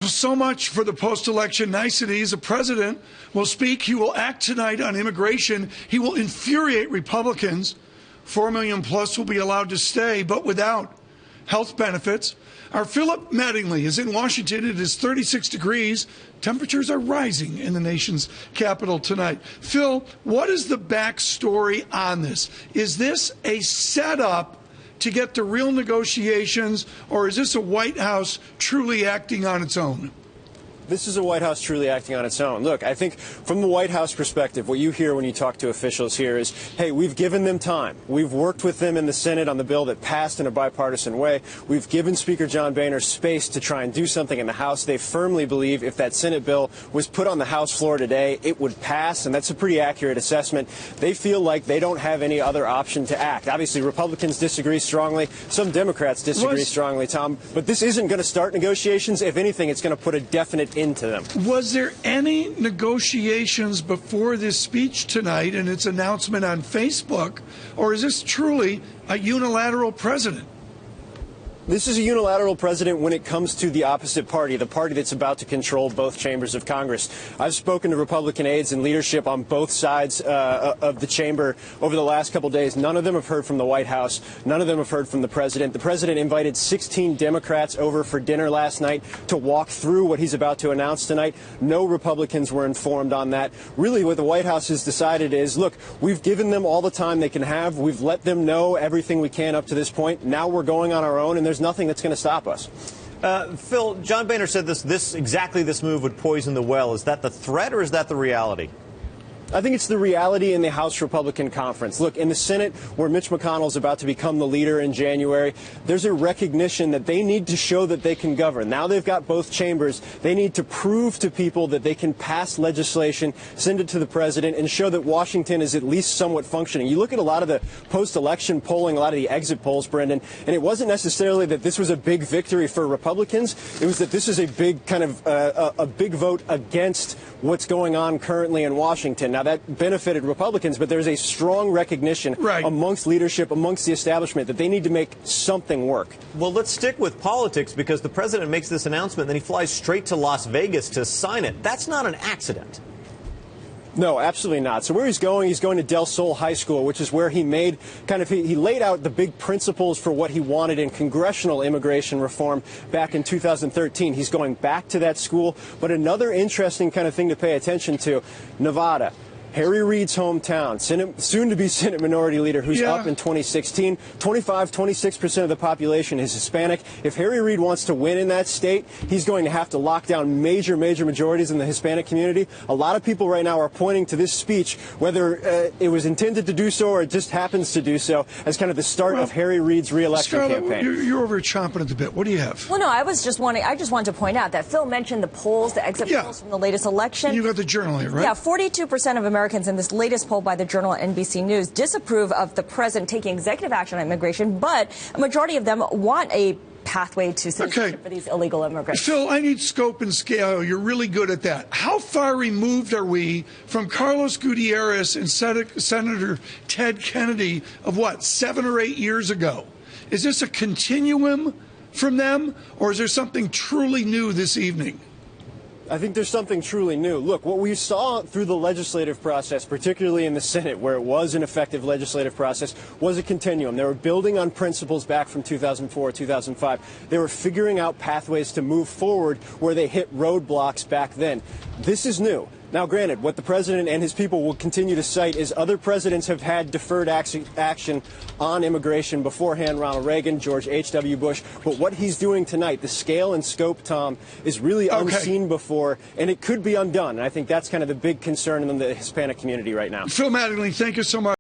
So much for the post-election niceties. The president will speak. He will act tonight on immigration. He will infuriate Republicans. 4 million plus will be allowed to stay, but without health benefits. Our Philip Mattingly is in Washington. It is 36 degrees. Temperatures are rising in the nation's capital tonight. Phil, what is the backstory on this? Is this a setup to get to real negotiations, or is this a White House truly acting on its own? This is a White House truly acting on its own. Look, I think from the White House perspective, what you hear when you talk to officials here is, hey, we've given them time. We've worked with them in the Senate on the bill that passed in a bipartisan way. We've given Speaker John Boehner space to try and do something in the House. They firmly believe if that Senate bill was put on the House floor today, it would pass, and that's a pretty accurate assessment. They feel like they don't have any other option to act. Obviously, Republicans disagree strongly. Some Democrats disagree strongly, Tom. But this isn't going to start negotiations. If anything, it's going to put a definite into them. Was there any negotiations before this speech tonight and its announcement on Facebook, or is this truly a unilateral president? This is a unilateral president when it comes to the opposite party, the party that's about to control both chambers of Congress. I've spoken to Republican aides and leadership on both sides of the chamber over the last couple days. None of them have heard from the White House. None of them have heard from the president. The president invited 16 Democrats over for dinner last night to walk through what he's about to announce tonight. No Republicans were informed on that. Really, what the White House has decided is, look, we've given them all the time they can have. We've let them know everything we can up to this point. Now we're going on our own, and there's nothing that's going to stop us. Phil, John Boehner said exactly this move would poison the well. Is that the threat or is that the reality? I think it's the reality in the House Republican Conference. Look, in the Senate, where Mitch McConnell's about to become the leader in January, there's a recognition that they need to show that they can govern. Now they've got both chambers. They need to prove to people that they can pass legislation, send it to the president, and show that Washington is at least somewhat functioning. You look at a lot of the post-election polling, a lot of the exit polls, Brendan, and it wasn't necessarily that this was a big victory for Republicans. It was that this is a big kind of a big vote against what's going on currently in Washington. Now, that benefited Republicans, but there's a strong recognition amongst leadership, amongst the establishment, that they need to make something work. Well, let's stick with politics, because the president makes this announcement, and then he flies straight to Las Vegas to sign it. That's not an accident. No, absolutely not. So where he's going to Del Sol High School, which is where he made he laid out the big principles for what he wanted in congressional immigration reform back in 2013. He's going back to that school. But another interesting kind of thing to pay attention to, Nevada. Harry Reid's hometown, soon-to-be Senate Minority Leader, who's up in 2016. 26% of the population is Hispanic. If Harry Reid wants to win in that state, he's going to have to lock down major majorities in the Hispanic community. A lot of people right now are pointing to this speech, whether it was intended to do so or it just happens to do so, as kind of the start of Harry Reid's re-election campaign. You're over chomping at the bit. What do you have? Well, no, I just wanted to point out that Phil mentioned the polls, the exit polls from the latest election. You got the Journal here, right? Yeah, 42% of Americans in this latest poll by the Journal and NBC News disapprove of the president taking executive action on immigration, but a majority of them want a pathway to citizenship for these illegal immigrants. Phil, I need scope and scale. You're really good at that. How far removed are we from Carlos Gutierrez and Senator Ted Kennedy of 7 or 8 years ago? Is this a continuum from them, or is there something truly new this evening? I think there's something truly new. Look, what we saw through the legislative process, particularly in the Senate, where it was an effective legislative process, was a continuum. They were building on principles back from 2004, 2005. They were figuring out pathways to move forward where they hit roadblocks back then. This is new. Now, granted, what the president and his people will continue to cite is other presidents have had deferred action on immigration beforehand, Ronald Reagan, George H.W. Bush. But what he's doing tonight, the scale and scope, Tom, is really unseen before, and it could be undone. And I think that's kind of the big concern in the Hispanic community right now. Phil Mattingly, thank you so much.